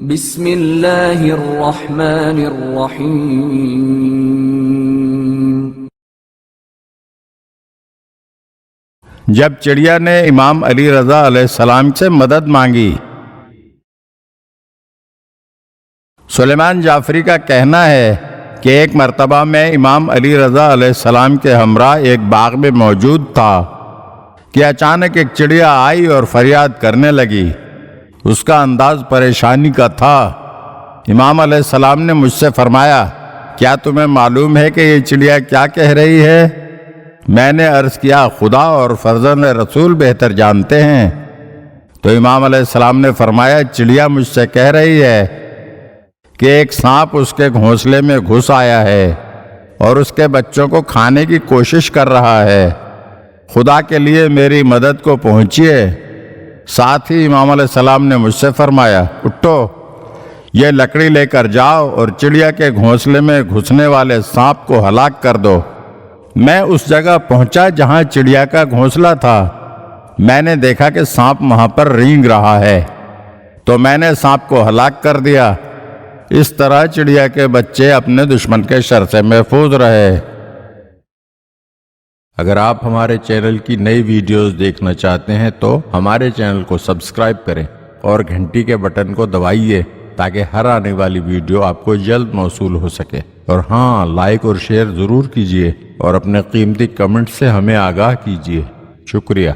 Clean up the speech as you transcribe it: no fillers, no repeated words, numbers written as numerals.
بسم اللہ الرحمن الرحیم۔ جب چڑیا نے امام علی رضا علیہ السلام سے مدد مانگی۔ سلیمان جعفری کا کہنا ہے کہ ایک مرتبہ میں امام علی رضا علیہ السلام کے ہمراہ ایک باغ میں موجود تھا کہ اچانک ایک چڑیا آئی اور فریاد کرنے لگی۔ اس کا انداز پریشانی کا تھا۔ امام علیہ السلام نے مجھ سے فرمایا، کیا تمہیں معلوم ہے کہ یہ چڑیا کیا کہہ رہی ہے؟ میں نے عرض کیا، خدا اور فرزند رسول بہتر جانتے ہیں۔ تو امام علیہ السلام نے فرمایا، چڑیا مجھ سے کہہ رہی ہے کہ ایک سانپ اس کے گھونسلے میں گھس آیا ہے اور اس کے بچوں کو کھانے کی کوشش کر رہا ہے، خدا کے لیے میری مدد کو پہنچیے۔ ساتھ ہی امام علیہ السلام نے مجھ سے فرمایا، اٹھو، یہ لکڑی لے کر جاؤ اور چڑیا کے گھونسلے میں گھسنے والے سانپ کو ہلاک کر دو۔ میں اس جگہ پہنچا جہاں چڑیا کا گھونسلہ تھا۔ میں نے دیکھا کہ سانپ وہاں پر رینگ رہا ہے، تو میں نے سانپ کو ہلاک کر دیا۔ اس طرح چڑیا کے بچے اپنے دشمن کے شر سے محفوظ رہے۔ اگر آپ ہمارے چینل کی نئی ویڈیوز دیکھنا چاہتے ہیں تو ہمارے چینل کو سبسکرائب کریں اور گھنٹی کے بٹن کو دبائیے تاکہ ہر آنے والی ویڈیو آپ کو جلد موصول ہو سکے۔ اور ہاں، لائک اور شیئر ضرور کیجیے اور اپنے قیمتی کمنٹ سے ہمیں آگاہ کیجیے۔ شکریہ۔